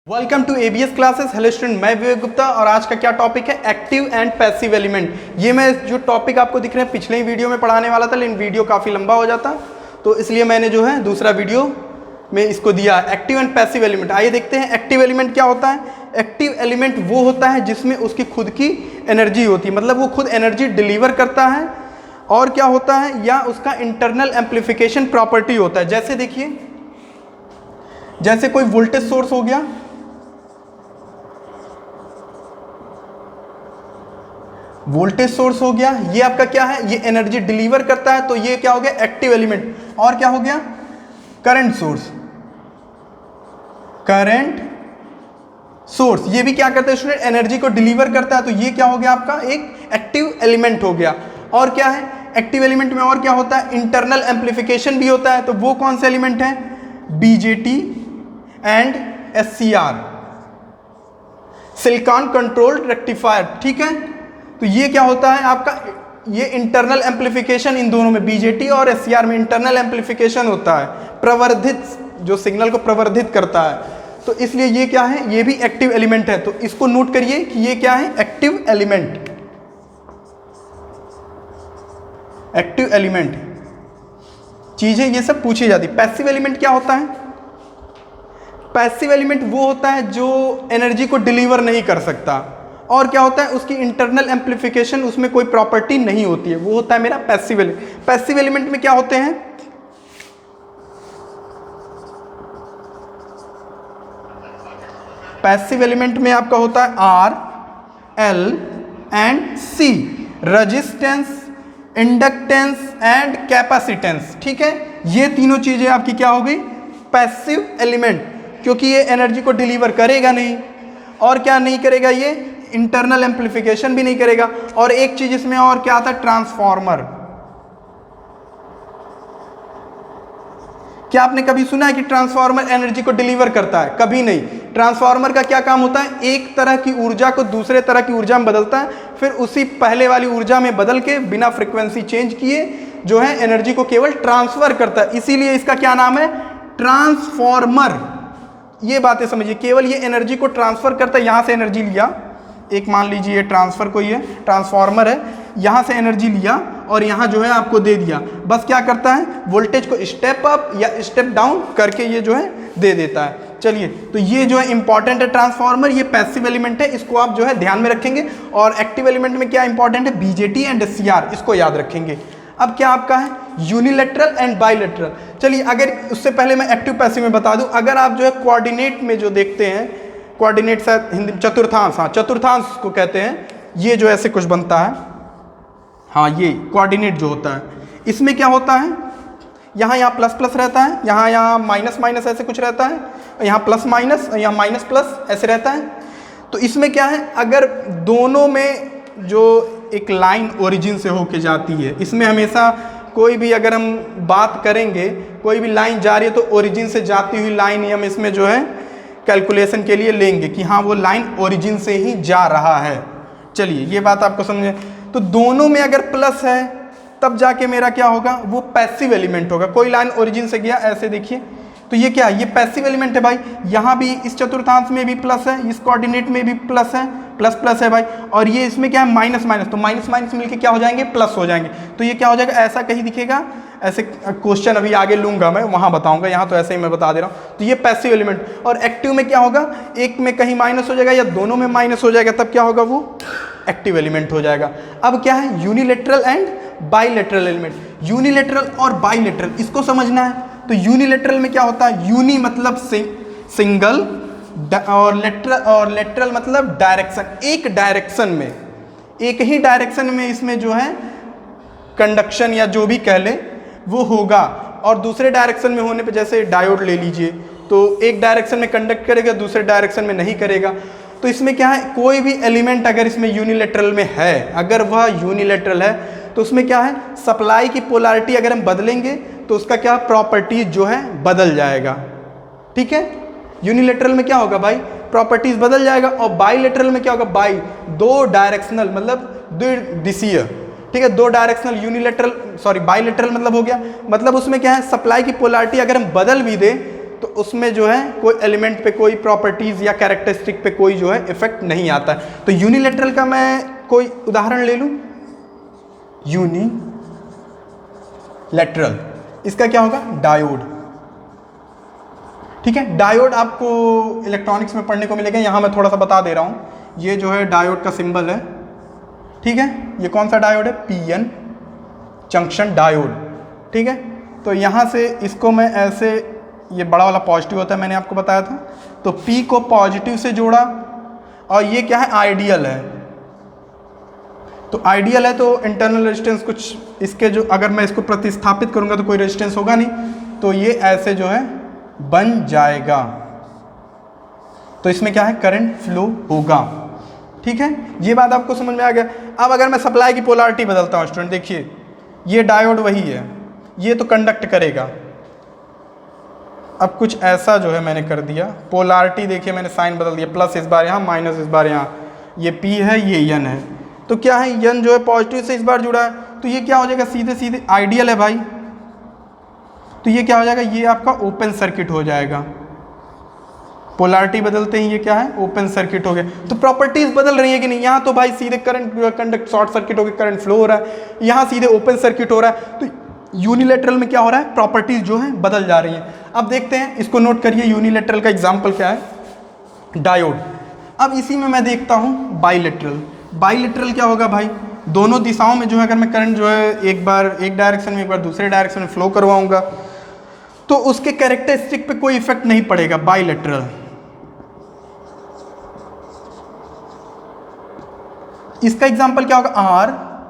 Welcome to ABS classes. Hello student, मैं विवेक गुप्ता और आज का क्या टॉपिक है, एक्टिव एंड पैसिव एलिमेंट। ये मैं जो टॉपिक आपको दिख रहे हैं पिछले ही वीडियो में पढ़ाने वाला था, लेकिन वीडियो काफ़ी लंबा हो जाता तो इसलिए मैंने जो है दूसरा वीडियो में इसको दिया, एक्टिव एंड पैसिव एलिमेंट। आइए देखते हैं एक्टिव एलिमेंट क्या होता है। एक्टिव एलिमेंट वो होता है जिसमें उसकी खुद की एनर्जी होती है, मतलब वो खुद एनर्जी डिलीवर करता है। और क्या होता है, या उसका इंटरनल एम्प्लीफिकेशन प्रॉपर्टी होता है। जैसे देखिए, जैसे कोई वोल्टेज सोर्स हो गया, वोल्टेज सोर्स हो गया, ये आपका क्या है, ये एनर्जी डिलीवर करता है, तो ये क्या हो गया, एक्टिव एलिमेंट। और क्या हो गया, करंट सोर्स, करंट सोर्स ये भी क्या करता है स्टूडेंट, एनर्जी को डिलीवर करता है, तो ये क्या हो गया आपका एक एक्टिव एलिमेंट हो गया। और क्या है एक्टिव एलिमेंट में, और क्या होता है, इंटरनल एम्प्लीफिकेशन भी होता है। तो वो कौन सा एलिमेंट है, BJT and SCR, silicon controlled rectifier. ठीक है, तो ये क्या होता है आपका, ये इंटरनल एम्प्लीफिकेशन इन दोनों में, बीजेटी और एससीआर में इंटरनल एम्प्लीफिकेशन होता है, प्रवर्धित, जो सिग्नल को प्रवर्धित करता है। तो इसलिए ये क्या है, ये भी एक्टिव एलिमेंट है। तो इसको नोट करिए कि ये क्या है, एक्टिव एलिमेंट। एक्टिव एलिमेंट चीजें ये सब पूछी जाती। पैसिव एलिमेंट क्या होता है, पैसिव एलिमेंट वो होता है जो एनर्जी को डिलीवर नहीं कर सकता। और क्या होता है, उसकी इंटरनल एम्प्लीफिकेशन, उसमें कोई प्रॉपर्टी नहीं होती है, वो होता है मेरा पैसिव एलिमेंट। पैसिव एलिमेंट में क्या होते हैं, पैसिव एलिमेंट में आपका होता है R, L and C, resistance, inductance and capacitance. ठीक है, ये तीनों चीजें आपकी क्या हो गई, पैसिव एलिमेंट, क्योंकि ये एनर्जी को डिलीवर करेगा नहीं। और क्या नहीं करेगा, ये इंटरनल एम्प्लीफिकेशन भी नहीं करेगा। और एक चीज इसमें और क्या आता है, ट्रांसफार्मर। क्या आपने कभी सुना है कि ट्रांसफार्मर एनर्जी को डिलीवर करता है? कभी नहीं। ट्रांसफार्मर का क्या काम होता है, एक तरह की ऊर्जा को दूसरे तरह की ऊर्जा में बदलता है, फिर उसी पहले वाली ऊर्जा में बदल के बिना फ्रीक्वेंसी चेंज किए जो है एनर्जी को केवल ट्रांसफर करता है। इसीलिए इसका क्या नाम है, ट्रांसफार्मर। ये बातें समझिए, केवल ये एनर्जी को ट्रांसफर करता है। यहां से एनर्जी लिया, एक मान लीजिए ट्रांसफर को, ये ट्रांसफार्मर है, यहाँ से एनर्जी लिया और यहाँ जो है आपको दे दिया। बस क्या करता है, वोल्टेज को स्टेप अप या स्टेप डाउन करके ये जो है दे देता है। चलिए, तो ये जो है इंपॉर्टेंट है ट्रांसफार्मर, ये पैसिव एलिमेंट है, इसको आप जो है ध्यान में रखेंगे। और एक्टिव एलिमेंट में क्या इंपॉर्टेंट है, बीजेटी एंड एससीआर, इसको याद रखेंगे। अब क्या आपका है, यूनिलैटरल एंड बाइलैटरल। चलिए, अगर उससे पहले मैं एक्टिव पैसिव में बता दूं, अगर आप जो है कोऑर्डिनेट में जो देखते हैं, कोऑर्डिनेट शायद हिंदी चतुर्थांश, हाँ चतुर्थांश को कहते हैं, ये जो ऐसे कुछ बनता है, हाँ ये कोऑर्डिनेट जो होता है, इसमें क्या होता है, यहाँ प्लस प्लस रहता है, यहाँ माइनस माइनस ऐसे कुछ रहता है, यहाँ प्लस माइनस, यहाँ माइनस प्लस ऐसे रहता है। तो इसमें क्या है, अगर दोनों में जो एक लाइन ओरिजिन से होके जाती है, इसमें हमेशा कोई भी अगर हम बात करेंगे, कोई भी लाइन जा रही है तो ओरिजिन से जाती हुई लाइन ही हम इसमें जो है कैलकुलेशन के लिए लेंगे कि हाँ वो लाइन ओरिजिन से ही जा रहा है। चलिए, ये बात आपको समझे। तो दोनों में अगर प्लस है तब जाके मेरा क्या होगा, वो पैसिव एलिमेंट होगा। कोई लाइन ओरिजिन से गया, ऐसे देखिए, तो ये क्या है, ये पैसिव एलिमेंट है भाई। यहाँ भी इस चतुर्थांश में भी प्लस है, इस कोऑर्डिनेट में भी प्लस है, प्लस प्लस है भाई। और ये इसमें क्या है, माइनस माइनस, तो माइनस माइनस मिलके क्या हो जाएंगे, प्लस हो जाएंगे। तो ये क्या हो जाएगा, ऐसा कहीं दिखेगा, ऐसे क्वेश्चन अभी आगे लूंगा मैं, वहां बताऊंगा, यहाँ तो ऐसे ही मैं बता दे रहा हूँ। तो ये पैसिव एलिमेंट। और एक्टिव में क्या होगा, एक में कहीं माइनस हो जाएगा या दोनों में माइनस हो जाएगा, तब क्या होगा, वो एक्टिव एलिमेंट हो जाएगा। अब क्या है, unilateral and bilateral element. Unilateral और बाइलैटरल, इसको समझना है। तो यूनिलैटरल में क्या होता है, यूनि मतलब सिंगल, और लेटरल मतलब डायरेक्शन, एक डायरेक्शन में, एक ही डायरेक्शन में इसमें जो है कंडक्शन या जो भी कह ले वो होगा। और दूसरे डायरेक्शन में होने पे, जैसे डायोड ले लीजिए, तो एक डायरेक्शन में कंडक्ट करेगा, दूसरे डायरेक्शन में नहीं करेगा। तो इसमें क्या है, कोई भी एलिमेंट अगर इसमें यूनिलैटरल में है, अगर वह यूनिलैटरल है, तो उसमें क्या है, सप्लाई की पोलैरिटी अगर हम बदलेंगे तो उसका क्या प्रॉपर्टीज जो है बदल जाएगा। ठीक है, यूनिलैटरल में क्या होगा भाई, प्रॉपर्टीज बदल जाएगा। और बाइलैटरल में क्या होगा, बाई, दो डायरेक्शनल मतलब द्विदिशीय। ठीक है, दो डायरेक्शनल, यूनिलैटरल, सॉरी बाइलैटरल मतलब हो गया, मतलब उसमें क्या है, सप्लाई की पोलैरिटी अगर हम बदल भी दें तो उसमें जो है कोई एलिमेंट पे कोई प्रॉपर्टीज़ या कैरेक्टरिस्टिक पे कोई जो है इफेक्ट नहीं आता है। तो यूनिलैटरल का मैं कोई उदाहरण ले लूँ, यूनिलैटरल, इसका क्या होगा, डायोड। ठीक है, डायोड आपको इलेक्ट्रॉनिक्स में पढ़ने को मिलेगा, यहाँ मैं थोड़ा सा बता दे रहा हूँ। ये जो है डायोड का सिंबल है, ठीक है, ये कौन सा डायोड है, पीएन जंक्शन डायोड। ठीक है, तो यहाँ से इसको मैं ऐसे, ये बड़ा वाला पॉजिटिव होता है, मैंने आपको बताया था, तो P को पॉजिटिव से जोड़ा, और ये क्या है, आइडियल है। तो आइडियल है तो इंटरनल रेजिस्टेंस कुछ इसके जो, अगर मैं इसको प्रतिस्थापित करूँगा तो कोई रेजिस्टेंस होगा नहीं, तो ये ऐसे जो है बन जाएगा। तो इसमें क्या है, करंट फ्लो होगा। ठीक है, ये बात आपको समझ में आ गया। अब अगर मैं सप्लाई की पोलैरिटी बदलता हूँ स्टूडेंट, देखिए ये डायोड वही है, ये तो कंडक्ट करेगा। अब कुछ ऐसा जो है मैंने कर दिया, पोलैरिटी देखिए मैंने साइन बदल दिया, प्लस इस बार यहाँ, माइनस इस बार यहाँ, ये P है, ये N है। तो क्या है, N जो है पॉजिटिव से इस बार जुड़ा है, तो ये क्या हो जाएगा, सीधे सीधे आइडियल है भाई, तो ये क्या हो जाएगा, ये आपका ओपन सर्किट हो जाएगा। पोलैरिटी बदलते ही ये क्या है, ओपन सर्किट हो गया। तो प्रॉपर्टीज बदल रही है कि नहीं, यहाँ तो भाई सीधे करंट कंडक्ट शॉर्ट सर्किट हो गया, करंट फ्लो हो रहा है, यहाँ सीधे ओपन सर्किट हो रहा है। तो यूनिलैटरल में क्या हो रहा है, प्रॉपर्टीज जो है बदल जा रही हैं। अब देखते हैं, इसको नोट करिए, यूनिलैटरल का एग्जाम्पल क्या है, डायोड। अब इसी में मैं देखता हूँ बाइलैटरल। बाइलैटरल क्या होगा भाई, दोनों दिशाओं में जो है अगर मैं करंट जो है एक बार एक डायरेक्शन में एक बार दूसरे डायरेक्शन में फ्लो करवाऊंगा तो उसके कैरेक्टरिस्टिक पे कोई इफेक्ट नहीं पड़ेगा, बाइलैटरल। इसका एग्जांपल क्या होगा, R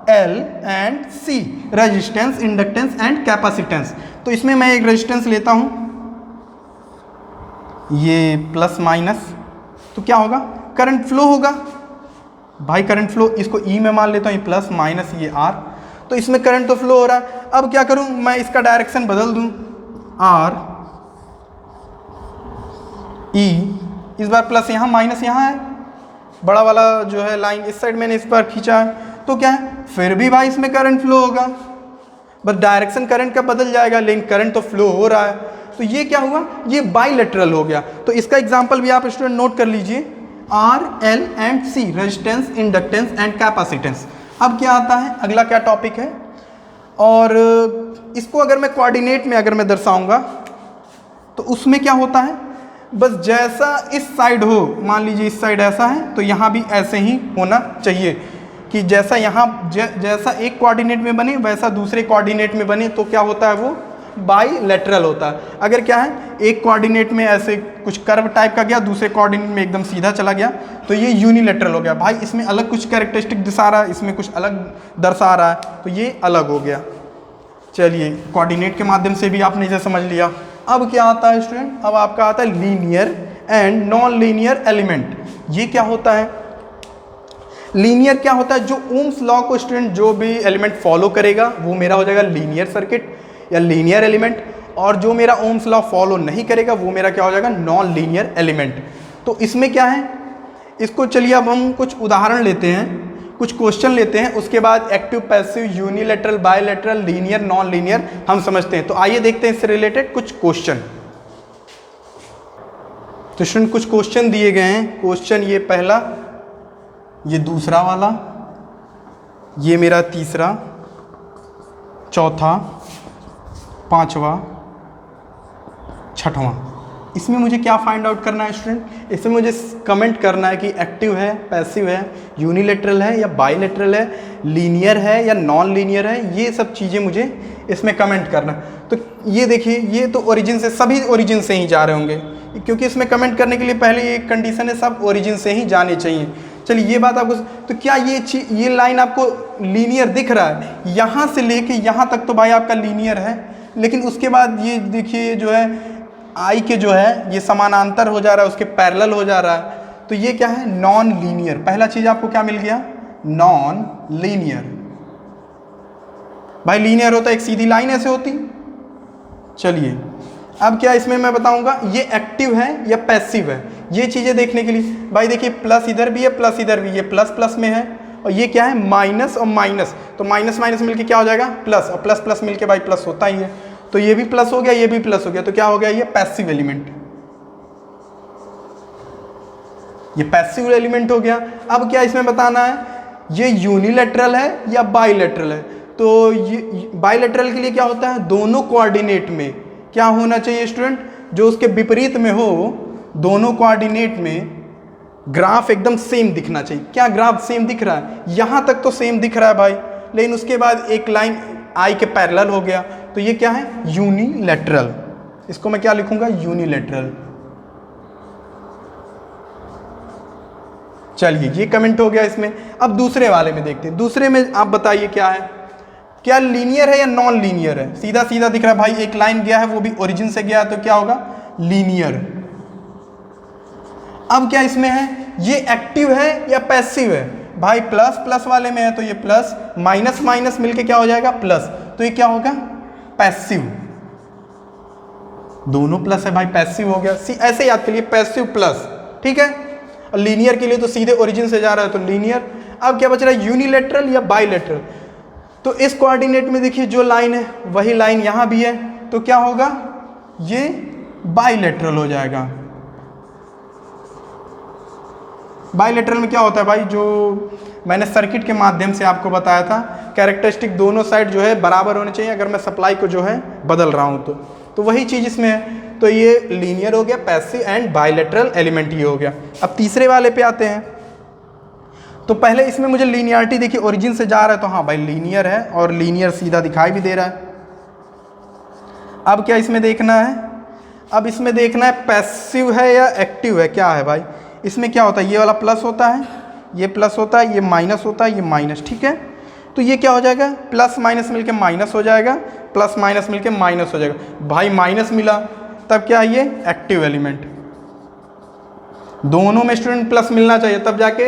L and C, resistance, inductance and capacitance. तो इसमें मैं एक रेजिस्टेंस लेता हूं, ये प्लस माइनस, तो क्या होगा, करंट फ्लो होगा भाई, करंट फ्लो, इसको ई में मान लेता हूं, ये प्लस माइनस ये आर, तो इसमें करंट तो फ्लो हो रहा है। अब क्या करूं, मैं इसका डायरेक्शन बदल दूं, आर ई, इस बार प्लस यहाँ माइनस यहाँ है, बड़ा वाला जो है लाइन इस साइड मैंने इस बार खींचा है, तो क्या है, फिर भी भाई इसमें करंट फ्लो होगा, बस डायरेक्शन करंट का बदल जाएगा, लेकिन करंट तो फ्लो हो रहा है। तो ये क्या हुआ, ये बाइलैटरल हो गया। तो इसका एग्जांपल भी आप स्टूडेंट नोट कर लीजिए, R L and C, resistance, inductance and capacitance. अब क्या आता है, अगला क्या टॉपिक है, और इसको अगर मैं कोऑर्डिनेट में अगर मैं दर्शाऊंगा तो उसमें क्या होता है, बस जैसा इस साइड हो, मान लीजिए इस साइड ऐसा है तो यहाँ भी ऐसे ही होना चाहिए, कि जैसा यहाँ जैसा एक कोऑर्डिनेट में बने वैसा दूसरे कोऑर्डिनेट में बने, तो क्या होता है, वो बाइलैटरल होता है। अगर क्या है, एक कोऑर्डिनेट में ऐसे कुछ कर्व टाइप का गया, दूसरे कोऑर्डिनेट में एकदम सीधा चला गया, तो ये यूनिलैटरल हो गया भाई, इसमें अलग कुछ कैरेक्टरिस्टिक दर्शा रहा है, इसमें कुछ अलग दर्शा रहा है, तो ये अलग हो गया। चलिए, कोऑर्डिनेट के माध्यम से भी आपने इसे समझ लिया। अब क्या आता है स्टूडेंट, अब आपका आता है linear and non linear element. ये क्या होता है, लीनियर क्या होता है, जो ओम्स लॉ को स्टूडेंट जो भी एलिमेंट फॉलो करेगा वो मेरा हो जाएगा लीनियर सर्किट या लीनियर एलिमेंट, और जो मेरा ओम्स लॉ फॉलो नहीं करेगा वो मेरा क्या हो जाएगा, नॉन लीनियर एलिमेंट। तो इसमें क्या है, इसको चलिए अब हम कुछ उदाहरण लेते हैं, कुछ क्वेश्चन लेते हैं, उसके बाद active, passive, unilateral, bilateral, linear, non linear हम समझते हैं। तो आइए देखते हैं इससे रिलेटेड कुछ क्वेश्चन। तो स्टूडेंट कुछ क्वेश्चन दिए गए हैं, क्वेश्चन ये पहला, ये दूसरा वाला, ये मेरा तीसरा, चौथा, पांचवा, छठवां। इसमें मुझे क्या फाइंड आउट करना है स्टूडेंट, इसमें मुझे कमेंट करना है कि एक्टिव है, पैसिव है, यूनिलैटरल है या बाइलैटरल है, लीनियर है या नॉन लीनियर है, ये सब चीज़ें मुझे इसमें कमेंट करना। तो ये देखिए, ये तो ओरिजिन से, सभी ओरिजिन से ही जा रहे होंगे, क्योंकि इसमें कमेंट करने के लिए पहले ये कंडीशन है, सब ओरिजिन से ही जाने चाहिए। चलिए ये बात आपको, तो क्या ये लाइन आपको लीनियर दिख रहा है, यहाँ से लेके यहाँ तक तो भाई आपका लीनियर है, लेकिन उसके बाद ये देखिए जो है आई के जो है ये समानांतर हो जा रहा है, उसके पैरेलल हो जा रहा है, तो ये क्या है, नॉन लीनियर। पहला चीज आपको क्या मिल गया, नॉन लीनियर। भाई लीनियर होता है एक सीधी लाइन ऐसे होती। चलिए अब क्या इसमें मैं बताऊंगा, ये एक्टिव है या पैसिव है, ये चीजें देखने के लिए भाई देखिए, प्लस इधर भी है, प्लस इधर भी, ये प्लस प्लस में है, और ये क्या है, माइनस और माइनस, तो माइनस माइनस मिलके क्या हो जाएगा, प्लस, और प्लस प्लस मिलके भाई प्लस होता ही है। तो ये भी प्लस हो गया, ये भी प्लस हो गया, तो क्या हो गया, ये पैसिव एलिमेंट, ये पैसिव एलिमेंट हो गया। अब क्या इसमें बताना है, ये यूनिलैटरल है या बाइलैटरल है। तो ये बाइलैटरल के लिए क्या होता है, दोनों कोऑर्डिनेट में क्या होना चाहिए स्टूडेंट, जो उसके विपरीत में हो, दोनों कोऑर्डिनेट में ग्राफ एकदम सेम दिखना चाहिए। क्या ग्राफ सेम दिख रहा है, यहाँ तक तो सेम दिख रहा है भाई, लेकिन उसके बाद एक लाइन आई के पैरेलल हो गया, तो ये क्या है, यूनिलैटरल। इसको मैं क्या लिखूंगा, यूनिलैटरल। चलिए ये कमेंट हो गया इसमें। अब दूसरे वाले में देखते हैं, दूसरे में आप बताइए क्या है, क्या लीनियर है या नॉन लीनियर है। सीधा सीधा दिख रहा है भाई, एक लाइन गया है वो भी ओरिजिन से गया है, तो क्या होगा, लीनियर। अब क्या इसमें है, ये एक्टिव है या पैसिव है। भाई प्लस प्लस वाले में है तो ये प्लस, माइनस माइनस मिलके क्या हो जाएगा, प्लस, तो ये क्या होगा, पैसिव। दोनों प्लस है भाई, पैसिव हो गया। ऐसे याद करिए, पैसिव प्लस, ठीक है। और लीनियर के लिए तो सीधे ओरिजिन से जा रहा है तो लीनियर। अब क्या बच रहा है, यूनिलैटरल या बाइलैटरल। तो इस कोऑर्डिनेट में देखिए जो लाइन है वही लाइन यहाँ भी है, तो क्या होगा, ये बाइलैटरल हो जाएगा। बाइलैटरल में क्या होता है भाई, जो मैंने सर्किट के माध्यम से आपको बताया था, कैरेक्टरिस्टिक दोनों साइड जो है बराबर होने चाहिए अगर मैं सप्लाई को जो है बदल रहा हूँ तो वही चीज़ इसमें है। तो ये लीनियर हो गया, पैसिव एंड बाइलैटरल एलिमेंट ये हो गया। अब तीसरे वाले पे आते हैं। तो पहले इसमें मुझे लीनियरिटी देखिए, ओरिजिन से जा रहा है तो हाँ भाई लीनियर है, और लीनियर सीधा दिखाई भी दे रहा है। अब क्या इसमें देखना है, अब इसमें देखना है पैसिव है या एक्टिव है, क्या है भाई। इसमें क्या होता है, ये वाला प्लस होता है, ये प्लस होता है, ये माइनस होता है, ये माइनस, ठीक है। तो ये क्या हो जाएगा, प्लस माइनस मिलके माइनस हो जाएगा, प्लस माइनस मिलके माइनस हो जाएगा। भाई माइनस मिला तब क्या है, ये एक्टिव एलिमेंट। दोनों में स्टूडेंट प्लस मिलना चाहिए तब जाके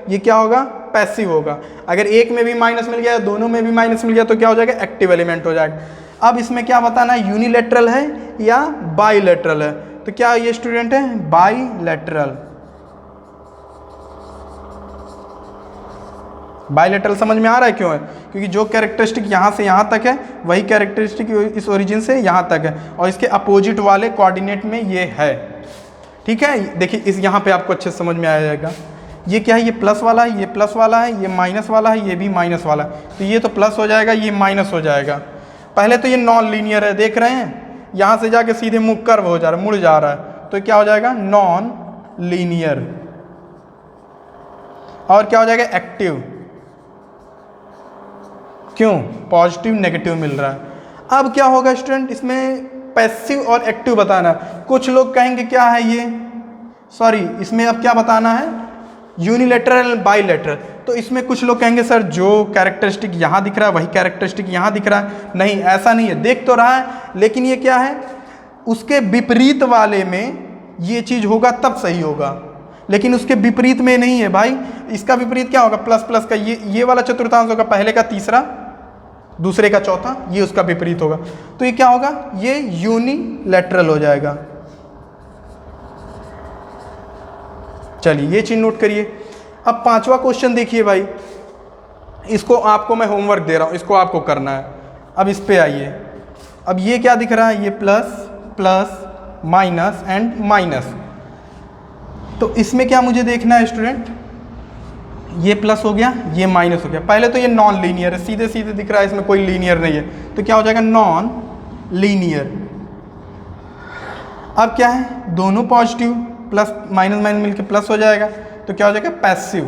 ये क्या होगा, पैसिव होगा। अगर एक में भी माइनस मिल गया, दोनों में भी माइनस मिल गया, तो क्या हो जाएगा, एक्टिव एलिमेंट हो जाएगा। अब इसमें क्या बताना है, यूनिलैटरल है या बाइलैटरल है। तो क्या ये स्टूडेंट है, बाइलैटरल। बाइलैटरल समझ में आ रहा है क्यों है, क्योंकि जो कैरेक्टरिस्टिक यहाँ से यहाँ तक है वही कैरेक्टरिस्टिक इस ओरिजिन से यहाँ तक है, और इसके अपोजिट वाले कोऑर्डिनेट में ये है, ठीक है। देखिए इस यहाँ पे आपको अच्छे से समझ में आ जाएगा। ये क्या है, ये प्लस वाला है, ये प्लस वाला है, ये माइनस वाला है, ये भी माइनस वाला है, तो ये तो प्लस हो जाएगा, ये माइनस हो जाएगा। पहले तो ये नॉन लीनियर है, देख रहे हैं, यहाँ से जाके सीधे मुख कर्व हो जा रहा है, मुड़ जा रहा है, तो क्या हो जाएगा, नॉन लीनियर। और क्या हो जाएगा, एक्टिव। क्यों, पॉजिटिव नेगेटिव मिल रहा है। अब क्या होगा स्टूडेंट, इसमें पैसिव और एक्टिव बताना है। कुछ लोग कहेंगे क्या है ये, सॉरी इसमें अब क्या बताना है, यूनिलैटरल बाइलैटरल। तो इसमें कुछ लोग कहेंगे सर जो कैरेक्टरिस्टिक यहाँ दिख रहा है वही कैरेक्टरिस्टिक यहाँ दिख रहा है। नहीं, ऐसा नहीं है, देख तो रहा है, लेकिन ये क्या है, उसके विपरीत वाले में ये चीज़ होगा तब सही होगा, लेकिन उसके विपरीत में नहीं है भाई। इसका विपरीत क्या होगा, प्लस प्लस का ये वाला चतुर्थांश होगा, पहले का तीसरा, दूसरे का चौथा, ये उसका विपरीत होगा। तो ये क्या होगा, ये यूनिलैटरल हो जाएगा। चलिए ये चीज नोट करिए। अब पांचवा क्वेश्चन देखिए भाई, इसको आपको मैं होमवर्क दे रहा हूं, इसको आपको करना है। अब इस पे आइए। अब ये क्या दिख रहा है, ये plus plus minus and minus. तो इसमें क्या मुझे देखना है स्टूडेंट, ये प्लस हो गया, ये माइनस हो गया। पहले तो ये नॉन लीनियर है, सीधे सीधे दिख रहा है, इसमें कोई लीनियर नहीं है, तो क्या हो जाएगा, नॉन लीनियर। अब क्या है, दोनों पॉजिटिव, प्लस माइनस माइनस मिलके प्लस हो जाएगा, तो क्या हो जाएगा, पैसिव।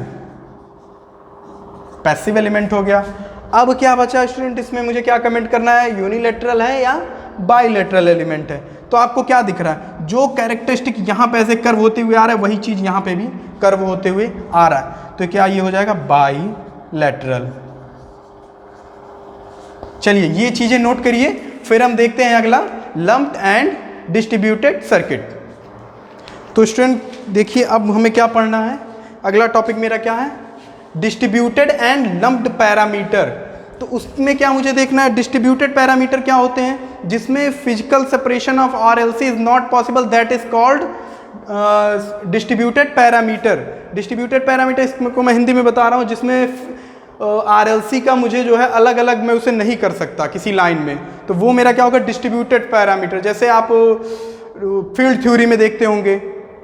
पैसिव एलिमेंट हो गया। अब क्या बचा स्टूडेंट, इसमें मुझे क्या कमेंट करना है, यूनिलैटरल है या बाइलैटरल एलिमेंट है। तो आपको क्या दिख रहा है, जो कैरेक्टरिस्टिक यहाँ पे ऐसे कर्व होते हुए आ रहा है वही चीज यहाँ पे भी कर्व होते हुए आ रहा है, तो क्या ये हो जाएगा, बाइलैटरल। चलिए ये चीजें नोट करिए, फिर हम देखते हैं अगला, लंप्ड एंड डिस्ट्रीब्यूटेड सर्किट। तो स्टूडेंट देखिए अब हमें क्या पढ़ना है, अगला टॉपिक मेरा क्या है, डिस्ट्रीब्यूटेड एंड लंप्ड पैरामीटर। तो उसमें क्या मुझे देखना है, डिस्ट्रीब्यूटेड पैरामीटर क्या होते हैं, जिसमें physical separation of RLC is not possible, that is called distributed parameter. Distributed parameter इसको मैं हिंदी में बता रहा हूँ, जिसमें RLC का मुझे जो है अलग अलग मैं उसे नहीं कर सकता किसी लाइन में, तो वो मेरा क्या होगा, डिस्ट्रीब्यूटेड पैरामीटर। जैसे आप फील्ड थ्योरी में देखते होंगे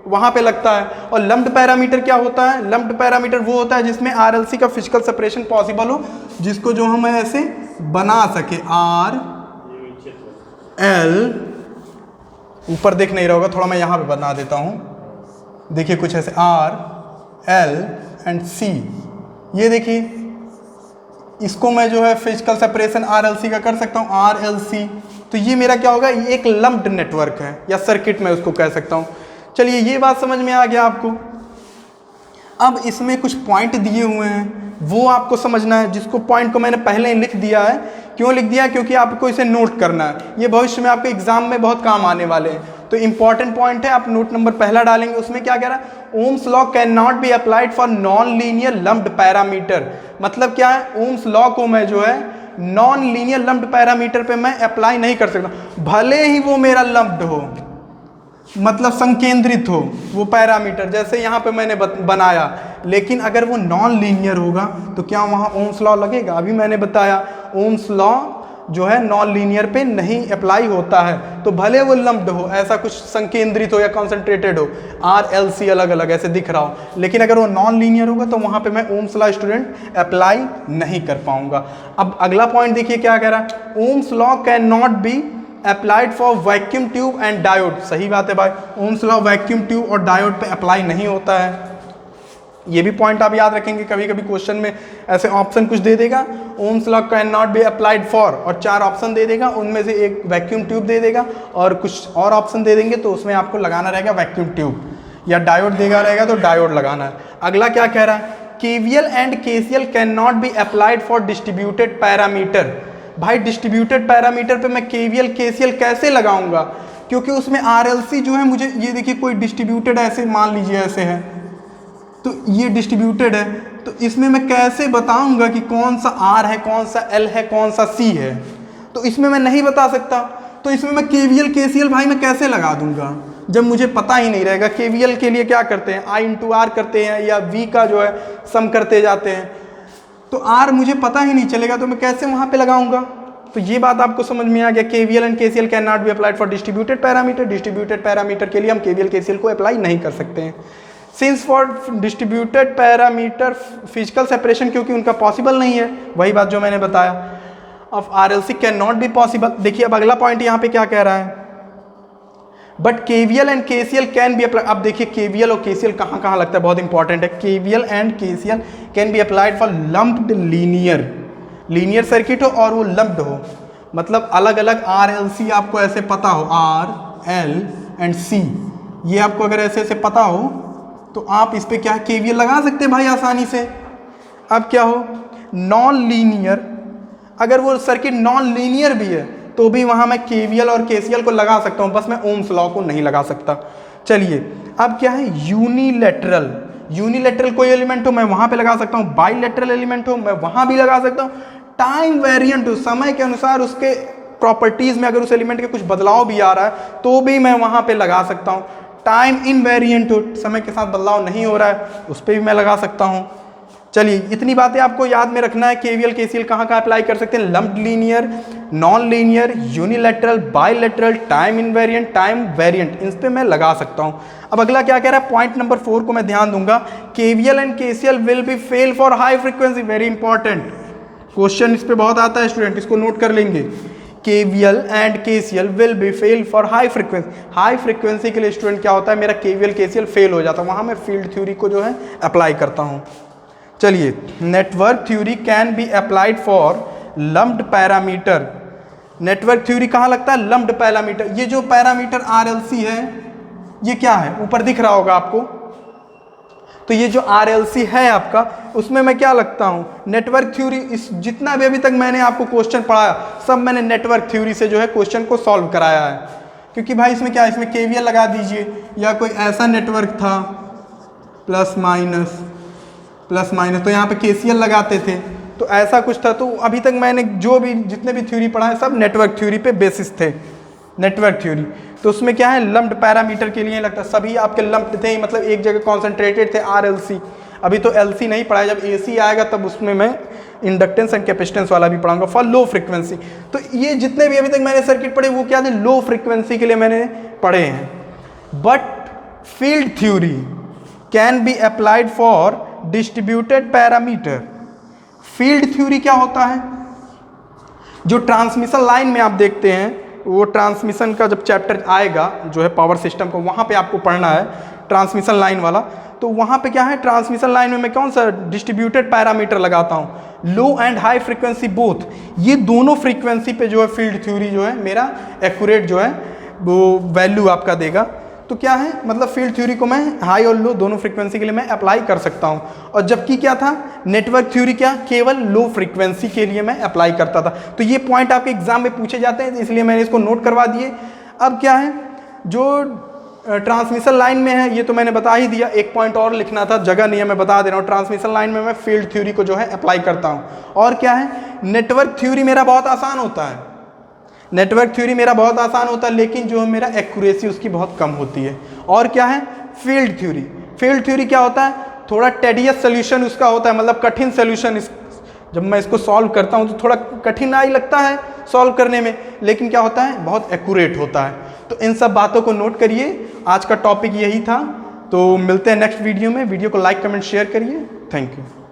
वहाँ पे लगता है। और लम्प्ड पैरामीटर क्या होता है, लम्प्ड पैरामीटर वो होता है जिसमें RLC का फिजिकल सेपरेशन पॉसिबल हो, जिसको जो हम ऐसे बना सके, RL, ऊपर देख नहीं रहा होगा, थोड़ा मैं यहाँ पे बना देता हूँ, देखिए कुछ ऐसे RL एंड C, ये देखिए इसको मैं जो है फिजिकल सेपरेशन RLC का कर सकता हूँ, RLC। तो ये मेरा क्या होगा, ये एक लम्प्ड नेटवर्क है या सर्किट मैं उसको कह सकता हूँ। चलिए ये बात समझ में आ गया आपको। अब इसमें कुछ पॉइंट दिए हुए हैं, वो आपको समझना है, जिसको पॉइंट को मैंने पहले ही लिख दिया है। क्यों लिख दिया, क्योंकि आपको इसे नोट करना है, ये भविष्य में आपके एग्जाम में बहुत काम आने वाले हैं। तो इंपॉर्टेंट पॉइंट है, आप नोट नंबर पहला डालेंगे, उसमें क्या कह रहा है, Ohm's law can not be applied for non linear lumped parameter. मतलब क्या है, ओम्स लॉ को मैं जो है नॉन लीनियर लम्प्ड पैरामीटर पे मैं अप्लाई नहीं कर सकता, भले ही वो मेरा लम्प्ड हो, मतलब संकेंद्रित हो वो पैरामीटर, जैसे यहाँ पे मैंने बनाया। लेकिन अगर वो नॉन लीनियर होगा तो क्या वहाँ ओम्स लॉ लगेगा? अभी मैंने बताया ओम्स लॉ जो है नॉन लीनियर पे नहीं अप्लाई होता है, तो भले वो लम्प्ड हो, ऐसा कुछ संकेंद्रित हो या कॉन्सेंट्रेटेड हो, RLC अलग अलग ऐसे दिख रहा हो, लेकिन अगर वो नॉन लीनियर होगा तो वहाँ पे मैं ओम्स लॉ स्टूडेंट अप्लाई नहीं कर पाऊंगा। अब अगला पॉइंट देखिए क्या कह रहा है, Ohm's law can not be applied for vacuum tube and diode. सही बात है भाई, ओम्स लॉ वैक्यूम ट्यूब और डायोड पे अप्लाई नहीं होता है। ये भी पॉइंट आप याद रखेंगे, कभी कभी क्वेश्चन में ऐसे ऑप्शन कुछ दे देगा, Ohm's law can not be applied for, और 4 ऑप्शन दे देगा, उनमें से एक वैक्यूम ट्यूब दे देगा और कुछ और ऑप्शन दे देंगे, तो उसमें आपको लगाना रहेगा वैक्यूम ट्यूब, या डायोड देगा रहेगा तो डायोड लगाना है। अगला क्या कह रहा है, KVL and KCL can not be applied for distributed parameter. भाई डिस्ट्रीब्यूटेड पैरामीटर पे मैं KVL KCL कैसे लगाऊंगा, क्योंकि उसमें RLC जो है मुझे, ये देखिए कोई डिस्ट्रीब्यूटेड ऐसे मान लीजिए ऐसे है, तो ये डिस्ट्रीब्यूटेड है, तो इसमें मैं कैसे बताऊंगा कि कौन सा R है, कौन सा L है, कौन सा C है, तो इसमें मैं नहीं बता सकता। तो इसमें मैं KVL KCL भाई मैं कैसे लगा दूंगा जब मुझे पता ही नहीं रहेगा। KVL के लिए क्या करते हैं, I इंटू R करते हैं, या V का जो है सम करते जाते हैं, तो R मुझे पता ही नहीं चलेगा, तो मैं कैसे वहाँ पे लगाऊंगा। तो ये बात आपको समझ में आ गया, KVL and KCL can not be applied for distributed parameter. Distributed parameter के लिए हम KVL KCL को अप्लाई नहीं कर सकते हैं। Since for distributed parameter physical separation, क्योंकि उनका पॉसिबल नहीं है, वही बात जो मैंने बताया, of RLC can not be possible. देखिए अब अगला पॉइंट यहाँ पे क्या कह रहा है, but KVL and KCL can be apply. अब देखिए KVL और KCL कहाँ कहाँ लगता है, बहुत इंपॉर्टेंट है। KVL and KCL can be applied for lumped linear circuit हो और वो लम्प्ड हो, मतलब अलग अलग RLC आपको ऐसे पता हो, R, L एंड C, ये आपको अगर ऐसे ऐसे पता हो तो आप इस पे क्या KVL लगा सकते हैं भाई आसानी से। अब क्या हो, नॉन लीनियर, अगर वो सर्किट नॉन लीनियर भी है तो भी वहाँ मैं KVL और KCL को लगा सकता हूँ, बस मैं ओम्स लॉ को नहीं लगा सकता। चलिए अब क्या है, यूनिलेटरल कोई एलिमेंट हो मैं वहाँ पे लगा सकता हूँ, बाईलेटरल एलिमेंट हो मैं वहाँ भी लगा सकता हूँ, टाइम वेरिएंट हो, समय के अनुसार उसके प्रॉपर्टीज़ में अगर उस एलिमेंट के कुछ बदलाव भी आ रहा है तो भी मैं वहाँ पे लगा सकता हूँ। टाइम इनवेरिएंट हो, समय के साथ बदलाव नहीं हो रहा है, उस पर भी मैं लगा सकता हूँ। चलिए इतनी बातें आपको याद में रखना है। KVL KCL कहाँ कहाँ अप्लाई कर सकते हैं, lumped linear, non linear, unilateral, bilateral, time invariant, time variant, इन पे मैं लगा सकता हूँ। अब अगला क्या कह रहा है, पॉइंट नंबर 4 को मैं ध्यान दूंगा, KVL and KCL will be fail for high frequency. Very important question इस पे बहुत आता है स्टूडेंट, इसको नोट कर लेंगे। KVL and KCL will be fail for high frequency. High frequency के लिए स्टूडेंट क्या होता है, मेरा KVL KCL फेल हो जाता है, वहाँ मैं फील्ड थ्योरी को जो है अप्लाई करता हूँ। चलिए network theory can be applied for lumped parameter. Network theory कहाँ लगता है, लम्प्ड पैरामीटर। ये जो पैरामीटर RLC है ये क्या है, ऊपर दिख रहा होगा आपको, तो ये जो RLC है आपका, उसमें मैं क्या लगता हूँ, नेटवर्क थ्योरी। इस जितना भी अभी तक मैंने आपको क्वेश्चन पढ़ाया सब मैंने नेटवर्क थ्योरी से जो है क्वेश्चन को सॉल्व कराया है, क्योंकि भाई इसमें क्या है, इसमें KVL लगा दीजिए, या कोई ऐसा नेटवर्क था प्लस माइनस तो यहाँ पे KCL लगाते थे, तो ऐसा कुछ था। तो अभी तक मैंने जो भी जितने भी थ्योरी पढ़ा है सब नेटवर्क थ्योरी पे बेसिस थे, नेटवर्क थ्योरी। तो उसमें क्या है, लम्प्ड पैरामीटर के लिए लगता है, सभी आपके लम्प्ड थे, मतलब एक जगह कॉन्सेंट्रेटेड थे RLC। अभी तो LC नहीं पढ़ा है, जब AC आएगा तब उसमें मैं इंडक्टेंस एंड कैपेसिटेंस वाला भी पढ़ाऊंगा फॉर लो फ्रीक्वेंसी। तो ये जितने भी अभी तक मैंने सर्किट पढ़े वो क्या थे, लो फ्रीक्वेंसी के लिए मैंने पढ़े हैं। But field theory can be applied for distributed parameter. Field theory क्या होता है, जो ट्रांसमिशन लाइन में आप देखते हैं, वो ट्रांसमिशन का जब चैप्टर आएगा जो है पावर सिस्टम को, वहाँ पे आपको पढ़ना है ट्रांसमिशन लाइन वाला। तो वहाँ पे क्या है, ट्रांसमिशन लाइन में मैं कौन सा डिस्ट्रीब्यूटेड पैरामीटर लगाता हूँ, लो एंड हाई फ्रीक्वेंसी बोथ, ये दोनों फ्रीक्वेंसी पे जो है फील्ड थ्योरी जो है मेरा एक्यूरेट जो है वो वैल्यू आपका देगा। तो क्या है, मतलब फील्ड थ्योरी को मैं हाई और लो दोनों फ्रीक्वेंसी के लिए मैं अप्लाई कर सकता हूँ। और जबकि क्या था, नेटवर्क थ्योरी क्या केवल लो फ्रीक्वेंसी के लिए मैं अप्लाई करता था। तो ये पॉइंट आपके एग्जाम में पूछे जाते हैं, इसलिए मैंने इसको नोट करवा दिए। अब क्या है, जो ट्रांसमिशन लाइन में है ये तो मैंने बता ही दिया, एक पॉइंट और लिखना था, जगह नहीं है, मैं बता दे रहा हूँ। ट्रांसमिशन लाइन में मैं फील्ड थ्योरी को जो है अप्लाई करता हूँ। और क्या है, नेटवर्क थ्योरी मेरा बहुत आसान होता है, नेटवर्क थ्योरी मेरा बहुत आसान होता है, लेकिन जो है मेरा एक्यूरेसी उसकी बहुत कम होती है। और क्या है, फील्ड थ्योरी, फील्ड थ्योरी क्या होता है, थोड़ा टेडियस सोल्यूशन उसका होता है, मतलब कठिन सोल्यूशन। जब मैं इसको सॉल्व करता हूँ तो थोड़ा कठिनाई लगता है सॉल्व करने में, लेकिन क्या होता है, बहुत एक्यूरेट होता है। तो इन सब बातों को नोट करिए। आज का टॉपिक यही था, तो मिलते हैं नेक्स्ट वीडियो में। वीडियो को लाइक कमेंट शेयर करिए। Thank you.